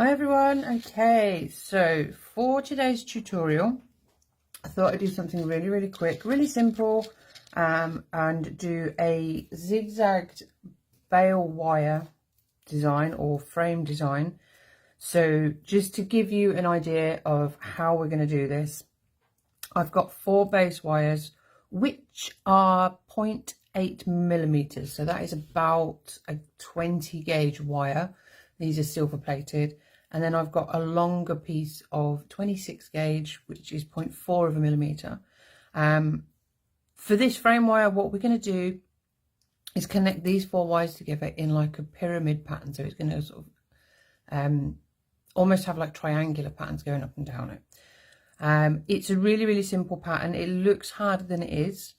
Hi everyone. Okay, so for today's tutorial I thought I'd do something really quick, really simple, and do a zigzagged bale wire design or frame design. So just to give you an idea of how we're going to do this, I've got 4 base wires which are 0.8 millimeters, so that is about a 20 gauge wire. These are silver plated. And then I've got a longer piece of 26 gauge, which is 0.4 of a millimeter. For this frame wire, what we're going to do is connect these 4 wires together in like a pyramid pattern. So it's going to sort of almost have like triangular patterns going up and down it. It's a really simple pattern. It looks harder than it is.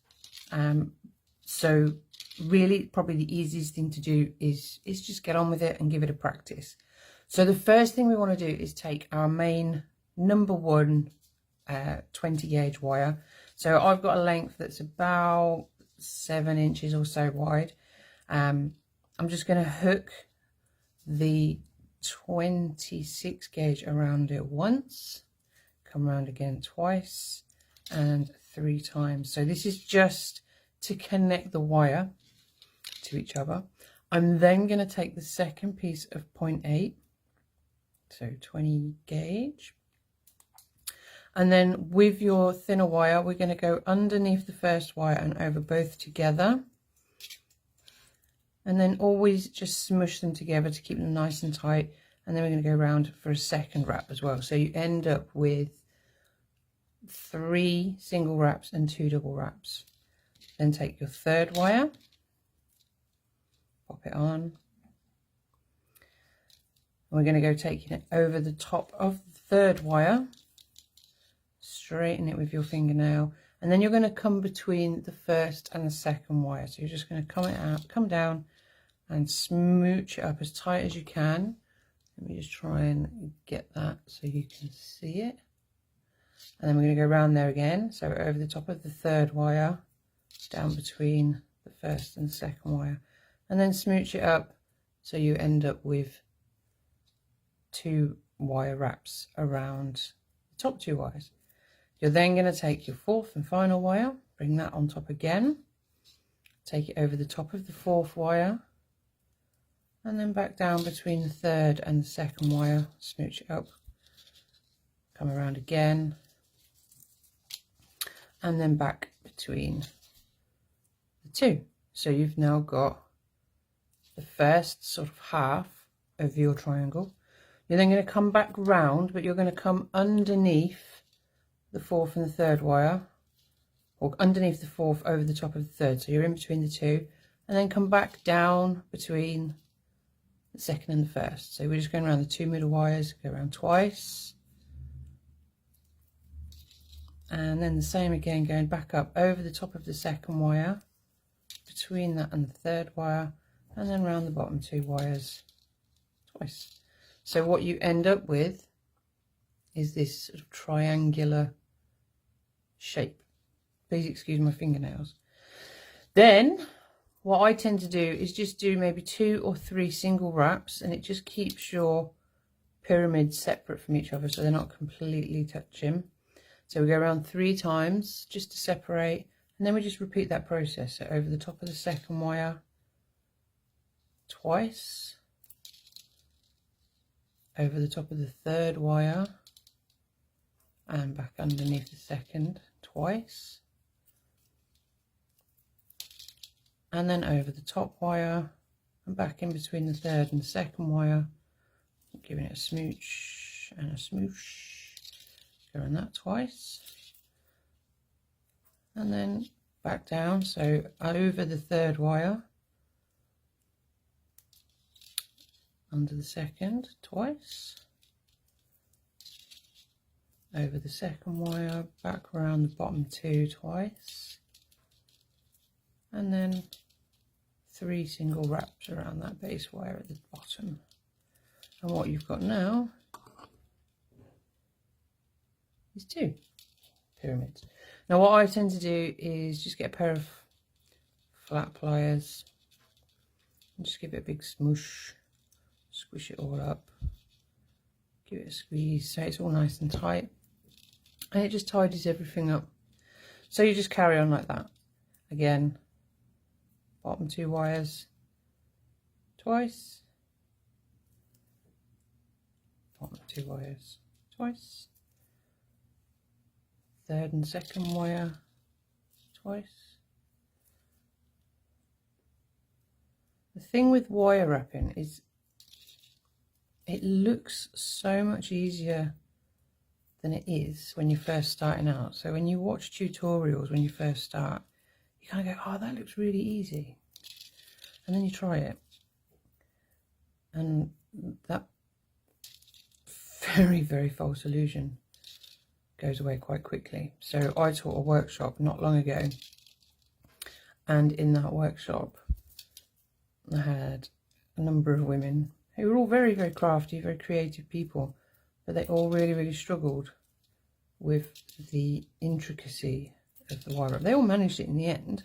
So really probably the easiest thing to do is just get on with it and give it a practice. So the first thing we want to do is take our main number 1 20 gauge wire. So I've got a length that's about 7 inches or so wide. I'm just going to hook the 26 gauge around it once, come around again twice and 3 times. So this is just to connect the wire to each other. I'm then going to take the second piece of 0.8, so 20 gauge, and then with your thinner wire we're going to go underneath the first wire and over both together, and then always just smush them together to keep them nice and tight. And then we're going to go around for a second wrap as well, so you end up with 3 single wraps and 2 double wraps. Then take your third wire, pop it on. We're going to go taking it over the top of the third wire, straighten it with your fingernail, and then you're going to come between the first and the second wire. So you're just going to come down and smooch it up as tight as you can. Let me just try and get that so you can see it. And then we're going to go around there again, so over the top of the third wire, down between the first and the second wire, and then smooch it up so you end up with 2 wire wraps around the top 2 wires. You're then going to take your 4th and final wire, bring that on top again, take it over the top of the 4th wire, and then back down between the 3rd and the 2nd wire, smooch it up, come around again, and then back between the 2. So you've now got the first sort of half of your triangle. You're then going to come back round, but you're going to come underneath the 4th and the 3rd wire, or underneath the 4th over the top of the 3rd. So you're in between the 2, and then come back down between the 2nd and the 1st. So we're just going around the 2 middle wires, go around twice, and then the same again, going back up over the top of the 2nd wire, between that and the 3rd wire, and then round the bottom 2 wires twice. So what you end up with is this sort of triangular shape. Please excuse my fingernails. Then what I tend to do is just do maybe 2 or 3 single wraps, and it just keeps your pyramids separate from each other so they're not completely touching. So we go around 3 times just to separate, and then we just repeat that process. So over the top of the 2nd wire twice, over the top of the 3rd wire, and back underneath the 2nd twice, and then over the top wire and back in between the 3rd and the 2nd wire, giving it a smooch and a smoosh, go on that twice, and then back down. So over the 3rd wire, under the 2nd twice, over the 2nd wire, back around the bottom 2 twice, and then 3 single wraps around that base wire at the bottom. And what you've got now is 2 pyramids. Now what I tend to do is just get a pair of flat pliers and just give it a big smoosh, squish it all up, give it a squeeze so it's all nice and tight, and it just tidies everything up. So you just carry on like that. Again, bottom 2 wires twice, bottom 2 wires twice, third and second wire twice. The thing with wire wrapping is it looks so much easier than it is when you're first starting out. So when you watch tutorials when you first start, you kind of go, oh, that looks really easy, and then you try it and that very, very false illusion goes away quite quickly. So I taught a workshop not long ago, and in that workshop I had a number of women who were all very, very crafty, very creative people, but they all really, really struggled with the intricacy of the wire wrap. They all managed it in the end,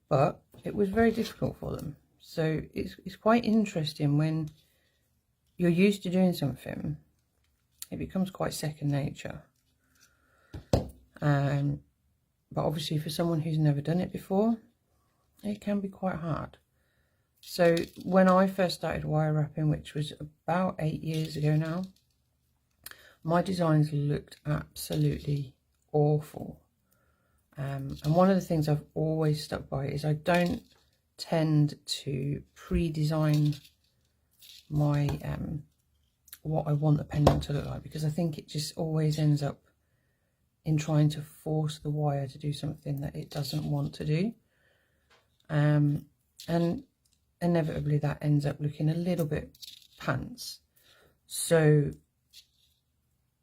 but it was very difficult for them. So it's quite interesting when you're used to doing something, it becomes quite second nature. But obviously for someone who's never done it before, it can be quite hard. So when I first started wire wrapping, which was about 8 years ago now, my designs looked absolutely awful. And one of the things I've always stuck by is I don't tend to pre-design my what I want the pendant to look like, because I think it just always ends up in trying to force the wire to do something that it doesn't want to do, and inevitably that ends up looking a little bit pants. So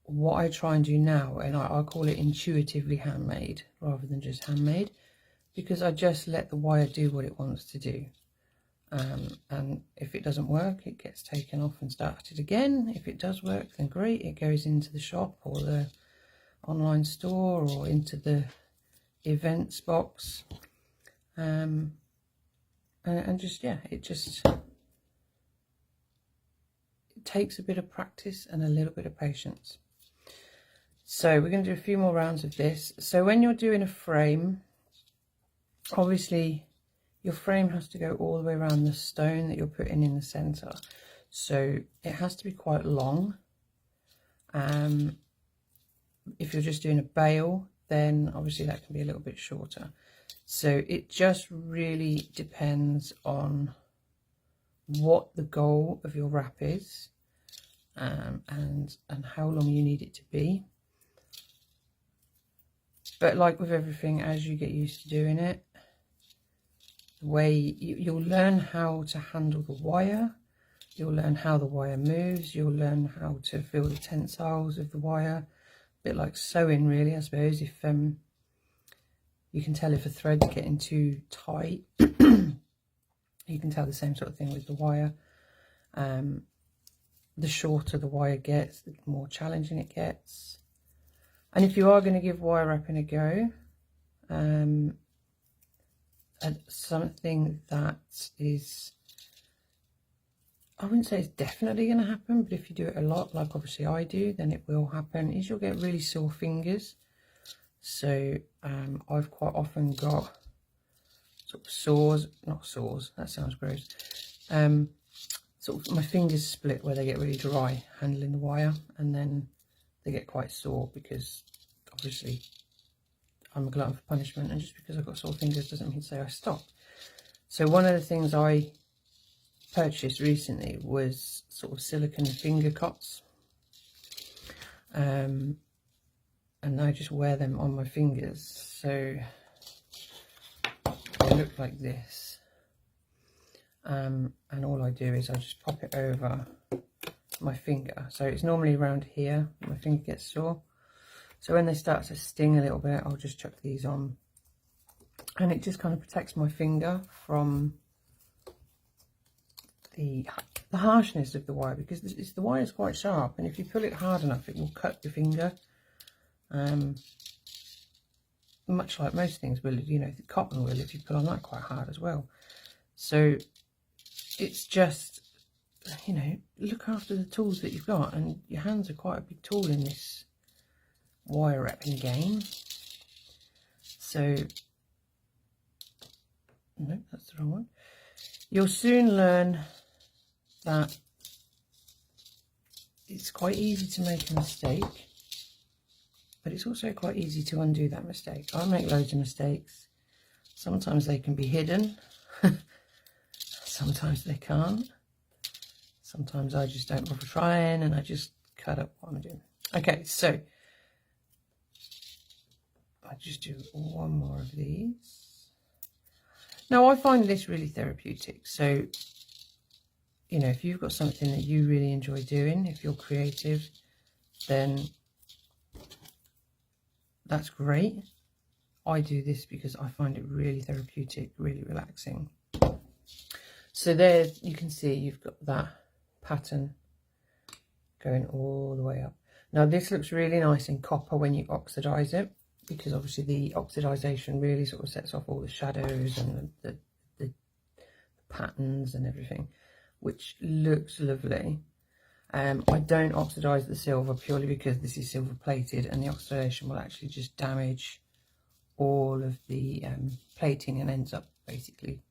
what I try and do now, and I call it intuitively handmade rather than just handmade, because I just let the wire do what it wants to do. And if it doesn't work, it gets taken off and started again. If it does work, then great, it goes into the shop or the online store or into the events box. And just, yeah, it takes a bit of practice and a little bit of patience. So we're going to do a few more rounds of this. So when you're doing a frame, obviously your frame has to go all the way around the stone that you're putting in the center. So it has to be quite long. If you're just doing a bail, then obviously that can be a little bit shorter. So it just really depends on what the goal of your wrap is, and how long you need it to be. But like with everything, as you get used to doing it, the way you'll learn how to handle the wire, you'll learn how the wire moves, you'll learn how to feel the tensiles of the wire, a bit like sewing really, I suppose. If you can tell if a thread's getting too tight, you can tell the same sort of thing with the wire. The shorter the wire gets, the more challenging it gets. And if you are going to give wire wrapping a go, something that is, I wouldn't say it's definitely going to happen, but if you do it a lot, like obviously I do, then it will happen, is you'll get really sore fingers. So I've quite often got sort of sores, not sores, that sounds gross, sort of my fingers split where they get really dry handling the wire, and then they get quite sore because obviously I'm a glutton for punishment, and just because I've got sore fingers doesn't mean to say I stop. So one of the things I purchased recently was sort of silicone finger cuts, and I just wear them on my fingers, so they look like this. And all I do is I just pop it over my finger, so it's normally around here my finger gets sore. So when they start to sting a little bit, I'll just chuck these on, and it just kind of protects my finger from the harshness of the wire, because the wire is quite sharp, and if you pull it hard enough, it will cut your finger. Much like most things will, you know, the cotton will if you pull on that quite hard as well. So it's just you know, look after the tools that you've got, and your hands are quite a big tool in this wire wrapping game. So, no, that's the wrong one. You'll soon learn that it's quite easy to make a mistake, but it's also quite easy to undo that mistake. I make loads of mistakes. Sometimes they can be hidden. Sometimes they can't. Sometimes I just don't bother trying and I just cut up what I'm doing. Okay, so I just do one more of these. Now I find this really therapeutic. So, you know, if you've got something that you really enjoy doing, if you're creative, then that's great. I do this because I find it really therapeutic, really relaxing. So there you can see you've got that pattern going all the way up. Now this looks really nice in copper when you oxidize it, because obviously the oxidization really sort of sets off all the shadows and the patterns and everything, which looks lovely. I don't oxidize the silver purely because this is silver plated, and the oxidation will actually just damage all of the plating and ends up basically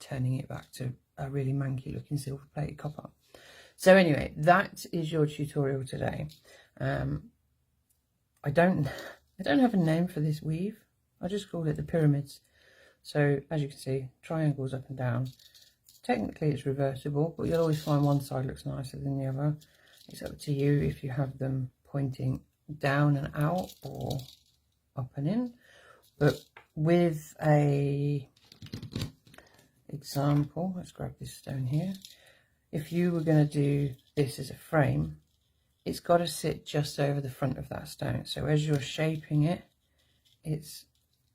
turning it back to a really manky looking silver plated copper. So anyway, that is your tutorial today. I don't have a name for this weave. I just call it the pyramids. So as you can see, triangles up and down. Technically it's reversible, but you'll always find one side looks nicer than the other. It's up to you if you have them pointing down and out or up and in. But with a example, let's grab this stone here. If you were going to do this as a frame, it's got to sit just over the front of that stone. So as you're shaping it, it's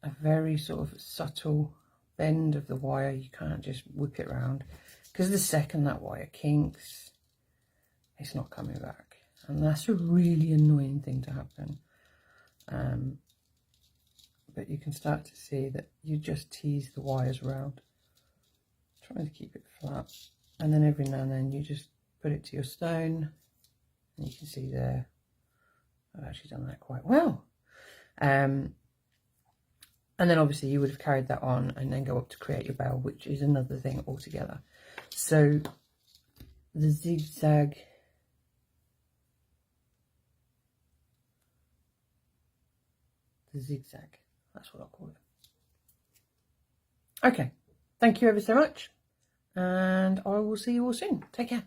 a very sort of subtle bend of the wire. You can't just whip it around, because the second that wire kinks, it's not coming back, and that's a really annoying thing to happen. But you can start to see that you just tease the wires around, trying to keep it flat, and then every now and then you just put it to your stone, and you can see there I've actually done that quite well. And then obviously you would have carried that on and then go up to create your bell, which is another thing altogether. So the zigzag, that's what I'll call it. Okay, thank you ever so much, and I will see you all soon. Take care.